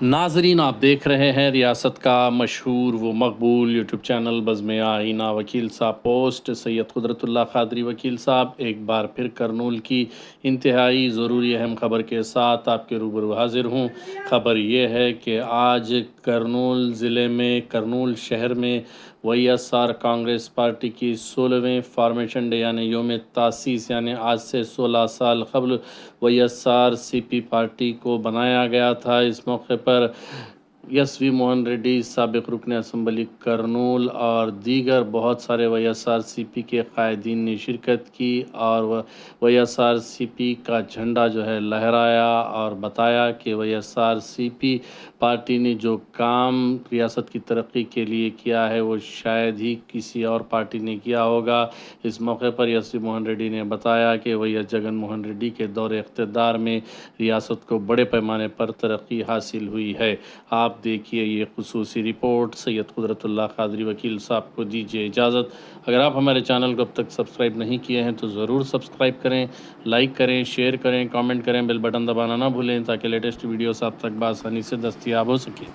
नाजरीन, आप देख रहे हैं रियासत का मशहूर व मकबूल यूट्यूब चैनल बज़्म आईना। वकील साहब पोस्ट सैयद कुदरतुल्लाह क़ादरी वकील साहब एक बार फिर करनूल की इंतहाई ज़रूरी अहम ख़बर के साथ आपके रूबरू हाज़िर हूँ। ख़बर ये है कि आज करनूल ज़िले में करनूल शहर में YSR कांग्रेस पार्टी की 16वें फॉर्मेशन डे यानी योम तासीस यानी आज से 16 साल क़ब्ल YSR CP पार्टी को बनाया गया था। इस मौके पर SV मोहन रेड्डी साबिक़ रुकन असम्बली करनूल और दीगर बहुत सारे YSR CP के कायदीन ने शिरकत की और YSR CP का झंडा जो है लहराया और बताया कि YSR CP पार्टी ने जो काम रियासत की तरक्की के लिए किया है वो शायद ही किसी और पार्टी ने किया होगा। इस मौके पर SV मोहन रेड्डी ने बताया कि YS जगन मोहन रेड्डी के दौर इक़्तिदार में रियासत को बड़े पैमाने पर तरक्की हासिल हुई है। आप देखिए ये खुसूसी रिपोर्ट। सैयद कुदरतुल्लाह क़ादरी वकील साहब को दीजिए इजाज़त। अगर आप हमारे चैनल को अब तक सब्सक्राइब नहीं किए हैं तो ज़रूर सब्सक्राइब करें, लाइक करें, शेयर करें, कमेंट करें, बेल बटन दबाना ना भूलें ताकि लेटेस्ट वीडियोस आप तक बआसानी से दस्तयाब हो सके।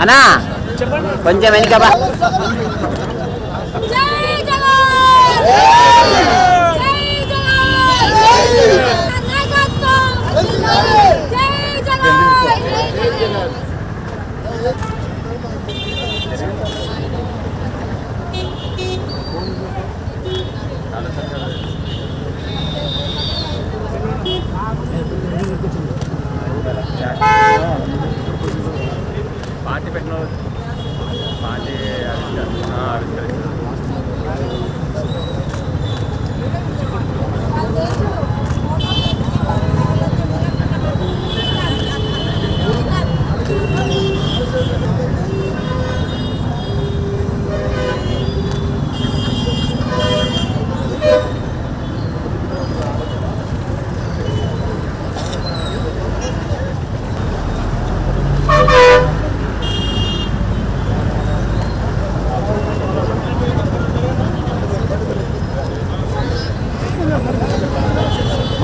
అన్నా కొంచెం వెనుక బా. పార్టీ పెట్టిన పార్టీ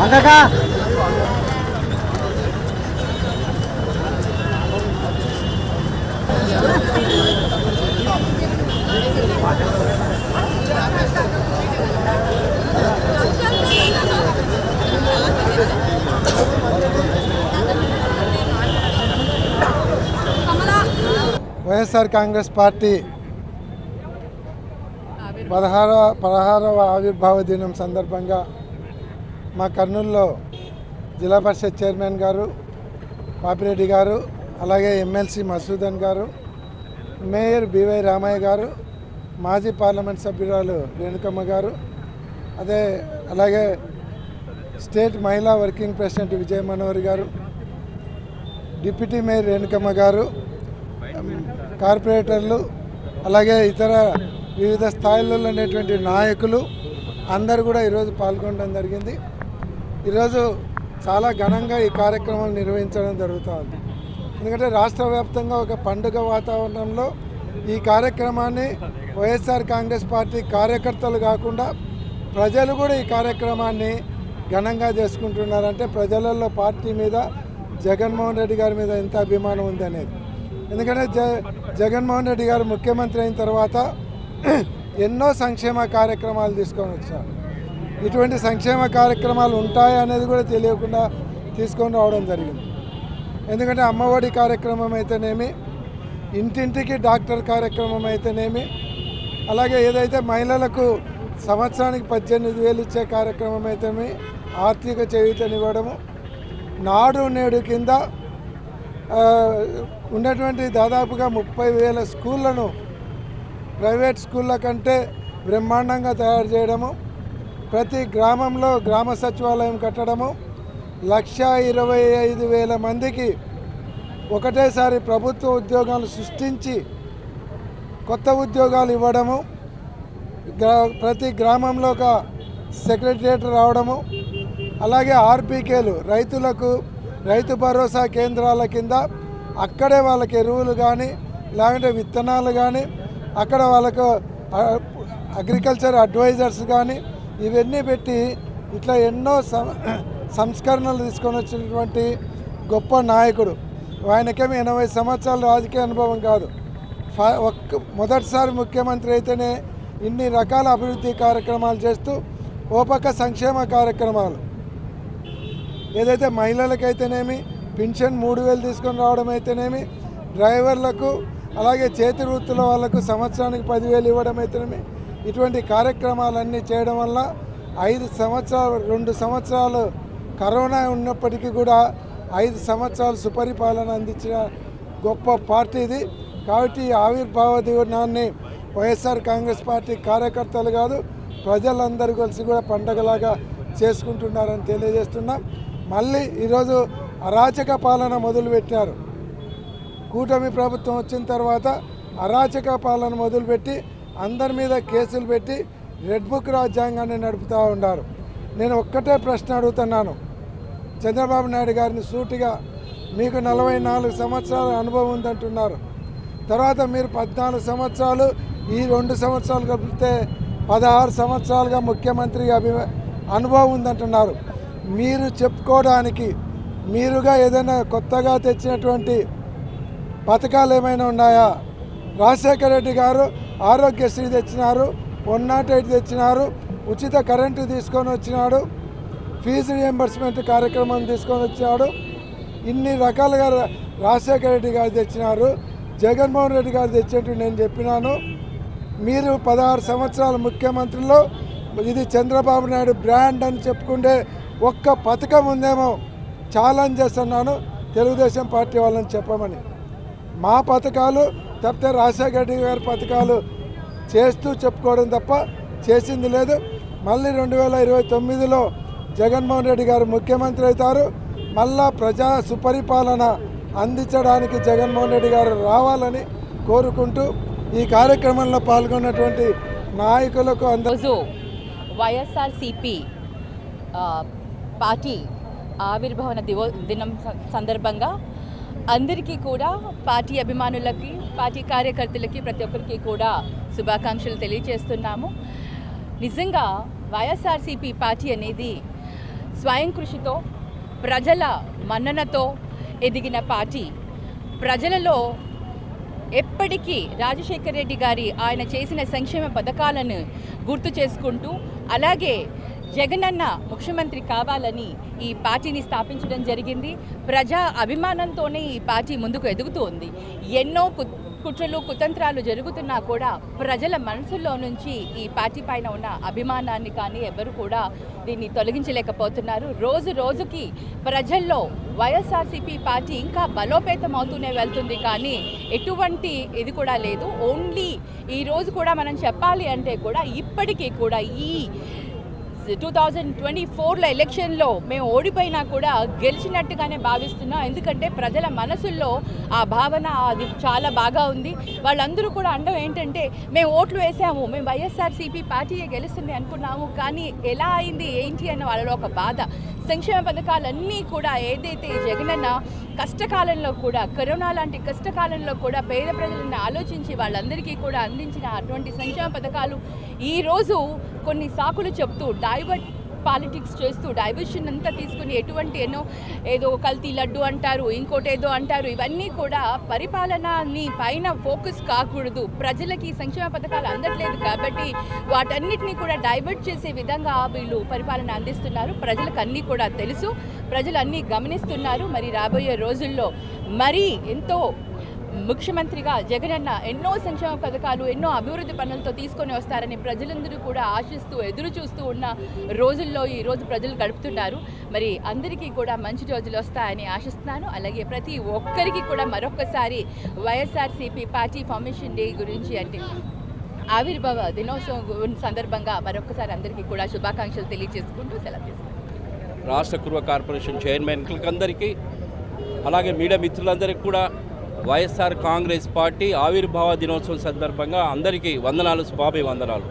మంగక వైఎస్ఆర్ కాంగ్రెస్ పార్టీ 16వ ఆవిర్భావ దినం సందర్భంగా మా కర్నూలులో జిల్లా పరిషత్ చైర్మన్ గారు పాపిరెడ్డి గారు, అలాగే ఎమ్మెల్సీ మసూదన్ గారు, మేయర్ బివై రామయ్య గారు, మాజీ పార్లమెంట్ సభ్యురాలు రేణుకమ్మ గారు, అలాగే స్టేట్ మహిళా వర్కింగ్ ప్రెసిడెంట్ విజయ మనోహర్ గారు, డిప్యూటీ మేయర్ రేణుకమ్మ గారు, కార్పొరేటర్లు, అలాగే ఇతర వివిధ స్థాయిల్లో ఉండేటువంటి నాయకులు అందరూ కూడా ఈరోజు పాల్గొనడం జరిగింది. ఈరోజు చాలా ఘనంగా ఈ కార్యక్రమం నిర్వహించడం జరుగుతుంది. ఎందుకంటే రాష్ట్ర వ్యాప్తంగా ఒక పండుగ వాతావరణంలో ఈ కార్యక్రమాన్ని వైఎస్ఆర్ కాంగ్రెస్ పార్టీ కార్యకర్తలు కాకుండా ప్రజలు కూడా ఈ కార్యక్రమాన్ని ఘనంగా చేసుకుంటున్నారంటే ప్రజలలో పార్టీ మీద, జగన్మోహన్ రెడ్డి గారి మీద ఎంత అభిమానం ఉంది అనేది. ఎందుకంటే జగన్మోహన్ రెడ్డి గారు ముఖ్యమంత్రి అయిన తర్వాత ఎన్నో సంక్షేమ కార్యక్రమాలు తీసుకొని వచ్చారు. ఇటువంటి సంక్షేమ కార్యక్రమాలు ఉంటాయనేది కూడా తెలియకుండా తీసుకొని రావడం జరిగింది. ఎందుకంటే అమ్మఒడి కార్యక్రమం అయితేనేమి, ఇంటింటికి డాక్టర్ కార్యక్రమం అయితేనేమి, అలాగే ఏదైతే మహిళలకు సంవత్సరానికి 18,000 ఇచ్చే కార్యక్రమం అయితేనేమి, ఆర్థిక చేయూతనివ్వడము, నాడు నేడు కింద ఉన్నటువంటి దాదాపుగా 30,000 స్కూళ్ళను ప్రైవేట్ స్కూళ్ళ కంటే బ్రహ్మాండంగా తయారు చేయడము, ప్రతి గ్రామంలో గ్రామ సచివాలయం కట్టడము, 1,25,000 మందికి ఒకటేసారి ప్రభుత్వ ఉద్యోగాలు సృష్టించి కొత్త ఉద్యోగాలు ఇవ్వడము, ప్రతి గ్రామంలో ఒక సెక్రటరియట్ రావడము, అలాగే ఆర్బీకేలు రైతులకు రైతు భరోసా కేంద్రాల కింద అక్కడే వాళ్ళకి ఎరువులు కానీ లేకుంటే విత్తనాలు కానీ అక్కడ వాళ్ళకు అగ్రికల్చర్ అడ్వైజర్స్ కానీ ఇవన్నీ పెట్టి ఇట్లా ఎన్నో సంస్కరణలు తీసుకొని వచ్చినటువంటి గొప్ప నాయకుడు. ఆయనకేమి 80 సంవత్సరాల రాజకీయ అనుభవం కాదు. మొదటిసారి ముఖ్యమంత్రి అయితేనే ఇన్ని రకాల అభివృద్ధి కార్యక్రమాలు చేస్తూ ఓ పక్క సంక్షేమ కార్యక్రమాలు, ఏదైతే మహిళలకైతేనేమి పెన్షన్ 3,000 తీసుకొని రావడం అయితేనేమి, డ్రైవర్లకు అలాగే చేతి వృత్తుల వాళ్ళకు సంవత్సరానికి 10,000 ఇవ్వడం అయితేనేమి, ఇటువంటి కార్యక్రమాలన్నీ చేయడం వల్ల 2 సంవత్సరాలు కరోనా ఉన్నప్పటికీ కూడా 5 సంవత్సరాలు సుపరిపాలన అందించిన గొప్ప పార్టీ ఇది. కాబట్టి ఈ ఆవిర్భావ దినాన్ని వైఎస్ఆర్ కాంగ్రెస్ పార్టీ కార్యకర్తలు కాదు ప్రజలందరూ కలిసి కూడా పండగలాగా చేసుకుంటున్నారని తెలియజేస్తున్నాం. మళ్ళీ ఈరోజు అరాచక పాలన మొదలుపెట్టారు. కూటమి ప్రభుత్వం వచ్చిన తర్వాత అరాచక పాలన మొదలుపెట్టి అందరి మీద కేసులు పెట్టి రెడ్ బుక్ రాజ్యాంగాన్ని నడుపుతూ ఉన్నారు. నేను ఒక్కటే ప్రశ్న అడుగుతున్నాను చంద్రబాబు నాయుడు గారిని సూటిగా, మీకు 44 సంవత్సరాల అనుభవం ఉందంటున్నారు, తర్వాత మీరు 14 సంవత్సరాలు ఈ 2 సంవత్సరాలు కలిపితే 16 సంవత్సరాలుగా ముఖ్యమంత్రిగా అనుభవం ఉందంటున్నారు. మీరు చెప్పుకోవడానికి మీరుగా ఏదైనా కొత్తగా తెచ్చినటువంటి పథకాలు ఏమైనా ఉన్నాయా? రాజశేఖర రెడ్డి గారు ఆరోగ్యశ్రీ తెచ్చినారు, 108 తెచ్చినారు, ఉచిత కరెంటు తీసుకొని వచ్చినాడు, ఫీజు రియంబర్స్మెంట్ కార్యక్రమం తీసుకొని వచ్చాడు. ఇన్ని రకాలుగా రాజశేఖర రెడ్డి గారు తెచ్చినారు. జగన్మోహన్ రెడ్డి గారు తెచ్చేట్టు నేను చెప్పినాను. మీరు 16 సంవత్సరాల ముఖ్యమంత్రిలో ఇది చంద్రబాబు నాయుడు బ్రాండ్ అని చెప్పుకుంటే ఒక్క పథకం ఉందేమో ఛాలెంజ్ చేస్తున్నాను తెలుగుదేశం పార్టీ వాళ్ళని చెప్పమని. మా పథకాలు తప్పితే రాజశేఖర రెడ్డి గారి పథకాలు చేస్తూ చెప్పుకోవడం తప్ప చేసింది లేదు. మళ్ళీ 2029లో జగన్మోహన్ రెడ్డి గారు ముఖ్యమంత్రి అవుతారు. మళ్ళా ప్రజా సుపరిపాలన అందించడానికి జగన్మోహన్ రెడ్డి గారు రావాలని కోరుకుంటూ ఈ కార్యక్రమంలో పాల్గొన్నటువంటి నాయకులకు అందరూ వైఎస్ఆర్సీపీ పార్టీ ఆవిర్భావ దినం సందర్భంగా అందరికీ కూడా పార్టీ అభిమానులకి పార్టీ కార్యకర్తలకి ప్రతి ఒక్కరికి కూడా శుభాకాంక్షలు తెలియజేస్తున్నాము. నిజంగా వైఎస్ఆర్సీపీ పార్టీ అనేది స్వయం కృషితో ప్రజల మన్ననతో ఎదిగిన పార్టీ. ప్రజలలో ఎప్పటికీ రాజశేఖర రెడ్డి గారి ఆయన చేసిన సంక్షేమ పథకాలను గుర్తు చేసుకుంటూ అలాగే జగనన్న ముఖ్యమంత్రి కావాలని ఈ పార్టీని స్థాపించడం జరిగింది. ప్రజా అభిమానంతోనే ఈ పార్టీ ముందుకు ఎదుగుతూ ఉంది. ఎన్నో కుట్రలు కుతంత్రాలు జరుగుతున్నా కూడా ప్రజల మనసుల్లో నుంచి ఈ పార్టీ పైన ఉన్న అభిమానాన్ని కానీ ఎవరు కూడా దీన్ని తొలగించలేకపోతున్నారు. రోజు రోజుకి ప్రజల్లో వైఎస్ఆర్సీపీ పార్టీ ఇంకా బలోపేతం అవుతూనే వెళ్తుంది, కానీ ఎటువంటి ఇది కూడా లేదు. ఓన్లీ ఈరోజు కూడా మనం చెప్పాలి అంటే కూడా ఇప్పటికీ కూడా ఈ 2024లో ఎలక్షన్లో మేము ఓడిపోయినా కూడా గెలిచినట్టుగానే భావిస్తున్నాం. ఎందుకంటే ప్రజల మనసుల్లో ఆ భావన అది చాలా బాగా ఉంది. వాళ్ళందరూ కూడా అండం ఏంటంటే మేము ఓట్లు వేసాము, మేము వైఎస్ఆర్సీపీ పార్టీయే గెలుస్తుంది అనుకున్నాము, కానీ ఎలా అయింది ఏంటి అన్న వాళ్ళలో ఒక బాధ. సంక్షేమ పథకాలన్నీ కూడా ఏదైతే జగనన్న కష్టకాలంలో కూడా కరోనా లాంటి కష్టకాలంలో కూడా పేద ప్రజలను ఆలోచించి వాళ్ళందరికీ కూడా అందించిన అటువంటి సంక్షేమ పథకాలు ఈరోజు కొన్ని సాకులు చెప్తూ డైవర్ట్ పాలిటిక్స్ చేస్తూ డైవర్షన్ అంతా తీసుకుని ఏదో కల్తీ లడ్డు అంటారు, ఇంకోటి ఏదో అంటారు. ఇవన్నీ కూడా పరిపాలనని పైన ఫోకస్ కాకూడదు. ప్రజలకి సంక్షేమ పథకాలు అందట్లేదు కాబట్టి వాటన్నిటినీ కూడా డైవర్ట్ చేసే విధంగా వీళ్ళు పరిపాలన అందిస్తున్నారు. ప్రజలకు అన్నీ కూడా తెలుసు, ప్రజలు అన్నీ గమనిస్తున్నారు. మరి రాబోయే రోజుల్లో మరి ఎంతో ముఖ్యమంత్రిగా జగనన్న ఎన్నో సంక్షేమ పథకాలు, ఎన్నో అభివృద్ధి పనులతో తీసుకొని వస్తారని ప్రజలందరూ కూడా ఆశిస్తూ ఎదురు చూస్తూ ఉన్న రోజుల్లో ఈరోజు ప్రజలు గడుపుతున్నారు. మరి అందరికీ కూడా మంచి రోజులు వస్తాయని ఆశిస్తున్నాను. అలాగే ప్రతి ఒక్కరికి కూడా మరొకసారి వైఎస్ఆర్సీపీ పార్టీ ఫార్మేషన్ డే గురించి, అంటే ఆవిర్భావ దినోత్సవం సందర్భంగా మరొకసారి అందరికీ కూడా శుభాకాంక్షలు తెలియజేసుకుంటూ సెలవు తీసుకుంటాను. రాష్ట్ర కుర్వ కార్పొరేషన్ చైర్మన్లందరికీ, అలాగే మీడియా మిత్రులందరికీ కూడా వైఎస్ఆర్ కాంగ్రెస్ పార్టీ ఆవిర్భావ దినోత్సవం సందర్భంగా అందరికీ వందనాలు, శుభాభివందనాలు.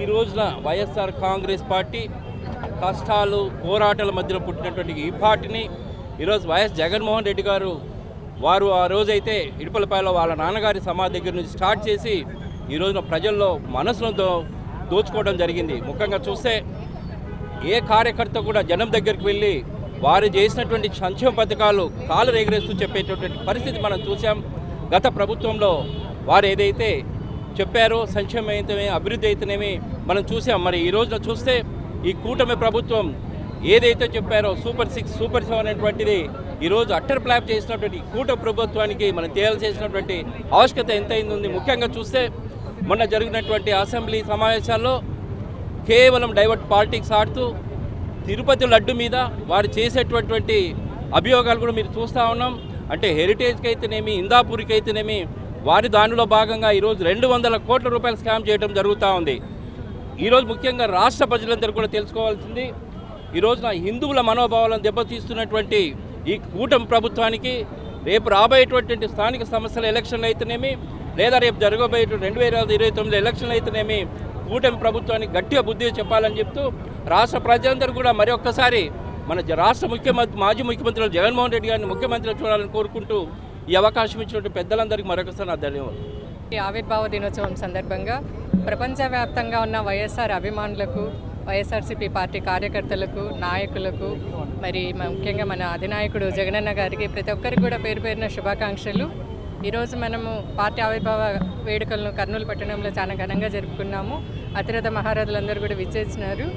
ఈ రోజున వైఎస్ఆర్ కాంగ్రెస్ పార్టీ కష్టాలు, పోరాటాల మధ్యలో పుట్టినటువంటి ఈ పార్టీని ఈరోజు వైఎస్ జగన్మోహన్ రెడ్డి గారు వారు ఆ రోజైతే ఇడుపలపాయలో వాళ్ళ నాన్నగారి సమాధి దగ్గర నుంచి స్టార్ట్ చేసి ఈ రోజున ప్రజల్లో మనసులో దోచుకోవడం జరిగింది. ముఖ్యంగా చూస్తే ఏ కార్యకర్త కూడా జనం దగ్గరికి వెళ్ళి వారు చేసినటువంటి సంక్షేమ పథకాలు కాలు రేగరేస్తూ చెప్పేటటువంటి పరిస్థితి మనం చూసాం. గత ప్రభుత్వంలో వారు ఏదైతే చెప్పారో సంక్షేమం అయితేనే, అభివృద్ధి అయితేనేమి మనం చూసాం. మరి ఈ రోజున చూస్తే ఈ కూటమి ప్రభుత్వం ఏదైతే చెప్పారో సూపర్ 6, సూపర్ 7 అనేటువంటిది ఈరోజు అట్టర్ ప్లాప్ చేసినటువంటి కూటమి ప్రభుత్వానికి మనం తేల్చేసినటువంటి ఆవశ్యకత ఎంతైంది ఉంది. ముఖ్యంగా చూస్తే మొన్న జరిగినటువంటి అసెంబ్లీ సమావేశాల్లో కేవలం డైవర్ట్ పాలిటిక్స్ ఆడుతూ తిరుపతి లడ్డు మీద వారు చేసేటటువంటి అభియోగాలు కూడా మీరు చూస్తూ ఉన్నాం. అంటే హెరిటేజ్కి అయితేనేమి, ఇందాపూర్కి అయితేనేమి వారి దానిలో భాగంగా ఈరోజు 200 కోట్ల రూపాయలు స్కామ్ చేయడం జరుగుతూ ఉంది. ఈరోజు ముఖ్యంగా రాష్ట్ర ప్రజలందరూ కూడా తెలుసుకోవాల్సింది, ఈరోజున హిందువుల మనోభావాలను దెబ్బతీస్తున్నటువంటి ఈ కూటమి ప్రభుత్వానికి రేపు రాబోయేటువంటి స్థానిక సంస్థల ఎలక్షన్లు అయితేనేమి, లేదా రేపు జరగబోయే 2029 ఎలక్షన్లు అయితేనేమి కూటమి ప్రభుత్వానికి గట్టిగా బుద్ధి చెప్పాలని చెప్తూ రాష్ట్ర ప్రజలందరూ కూడా మరి ఒక్కసారి మన రాష్ట్ర ముఖ్యమంత్రి, మాజీ ముఖ్యమంత్రులు జగన్మోహన్ రెడ్డి గారిని ముఖ్యమంత్రిగా చూడాలని కోరుకుంటూ ఈ అవకాశం ఇచ్చినటువంటి పెద్దలందరికీ మరొకసారి నా ధన్యవాదాలు. ఈ ఆవిర్భావ దినోత్సవం సందర్భంగా ప్రపంచవ్యాప్తంగా ఉన్న వైఎస్ఆర్ అభిమానులకు, వైఎస్ఆర్సీపీ పార్టీ కార్యకర్తలకు, నాయకులకు, మరి ముఖ్యంగా మన అధినాయకుడు జగనన్న గారికి ప్రతి ఒక్కరికి కూడా పేరు పేరున శుభాకాంక్షలు. ఈరోజు మనము పార్టీ ఆవిర్భావ వేడుకలను కర్నూలు పట్టణంలో చాలా ఘనంగా జరుపుకున్నాము. అతిరథ మహారాజులందరూ కూడా విచ్చేసినారు.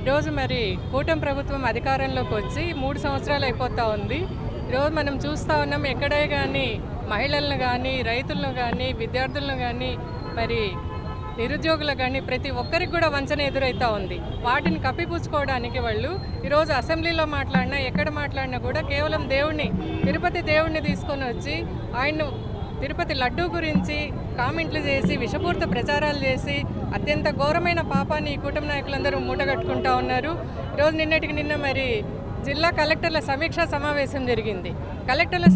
ఈరోజు మరి కూటమి ప్రభుత్వం అధికారంలోకి వచ్చి 3 సంవత్సరాలు అయిపోతూ ఉంది. ఈరోజు మనం చూస్తూ ఉన్నాం, ఎక్కడే కానీ మహిళలను కానీ, రైతులను కానీ, విద్యార్థులను కానీ, మరి నిరుద్యోగులు కానీ ప్రతి ఒక్కరికి కూడా వంచన ఎదురవుతూ ఉంది. వాటిని కప్పిపుచ్చుకోవడానికి వాళ్ళు ఈరోజు అసెంబ్లీలో మాట్లాడినా, ఎక్కడ మాట్లాడినా కూడా కేవలం తిరుపతి దేవుణ్ణి తీసుకొని వచ్చి ఆయన తిరుపతి లడ్డూ గురించి కామెంట్లు చేసి, విషపూరిత ప్రచారాలు చేసి అత్యంత ఘోరమైన పాపాన్ని ఈ కూటమి నాయకులందరూ మూటగట్టుకుంటూ ఉన్నారు. ఈరోజు నిన్న మరి జిల్లా కలెక్టర్ల సమీక్షా సమావేశం జరిగింది. కలెక్టర్ల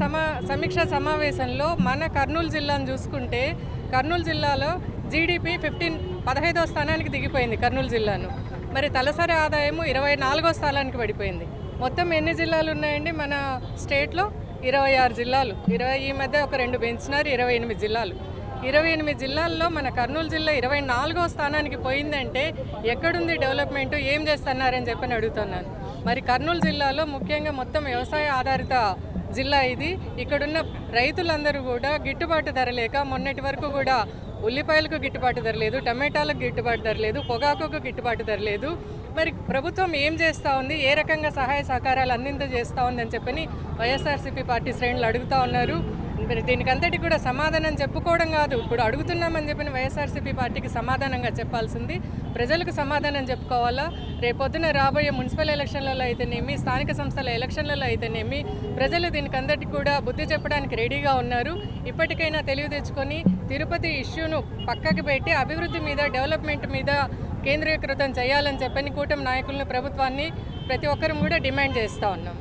సమీక్షా సమావేశంలో మన కర్నూలు జిల్లాను చూసుకుంటే, కర్నూలు జిల్లాలో జీడిపి 15వ స్థానానికి దిగిపోయింది కర్నూలు జిల్లాను. మరి తలసరి ఆదాయము 24వ స్థానానికి పడిపోయింది. మొత్తం ఎన్ని జిల్లాలు ఉన్నాయండి మన స్టేట్లో? 26 జిల్లాలు. ఈ మధ్య ఒక 2 పెంచినారు, 28 జిల్లాలు. 28 జిల్లాల్లో మన కర్నూలు జిల్లా 24వ స్థానానికి పోయిందంటే ఎక్కడుంది డెవలప్మెంట్, ఏం చేస్తున్నారని చెప్పని అడుగుతున్నాను. మరి కర్నూలు జిల్లాలో ముఖ్యంగా మొత్తం వ్యవసాయ ఆధారిత జిల్లా ఇది. ఇక్కడున్న రైతులందరూ కూడా గిట్టుబాటు ధర లేక మొన్నటి వరకు కూడా ఉల్లిపాయలకు గిట్టుబాటు ధర లేదు, టమాటాలకు గిట్టుబాటు ధర లేదు, పొగాకుకు గిట్టుబాటు ధర లేదు. మరి ప్రభుత్వం ఏం చేస్తూ ఉంది, ఏ రకంగా సహాయ సహకారాలు అందించేస్తూ ఉందని చెప్పని వైఎస్ఆర్సీపీ పార్టీ శ్రేణులు అడుగుతూ ఉన్నారు. మరి దీనికంతటి కూడా సమాధానం చెప్పుకోవడం కాదు, ఇప్పుడు అడుగుతున్నామని చెప్పిన వైఎస్ఆర్సీపీ పార్టీకి సమాధానంగా చెప్పాల్సింది ప్రజలకు సమాధానం చెప్పుకోవాలా. రేపొద్దున రాబోయే మున్సిపల్ ఎలక్షన్లలో అయితేనేమి, స్థానిక సంస్థల ఎలక్షన్లలో అయితేనేమి ప్రజలు దీనికంతటి కూడా బుద్ధి చెప్పడానికి రెడీగా ఉన్నారు. ఇప్పటికైనా తెలివి తెచ్చుకొని తిరుపతి ఇష్యూను పక్కకి పెట్టి అభివృద్ధి మీద, డెవలప్మెంట్ మీద కేంద్రీకృతం చేయాలని చెప్పని కూటమి నాయకులను, ప్రభుత్వాన్ని ప్రతి ఒక్కరూ కూడా డిమాండ్ చేస్తూ ఉన్నాం.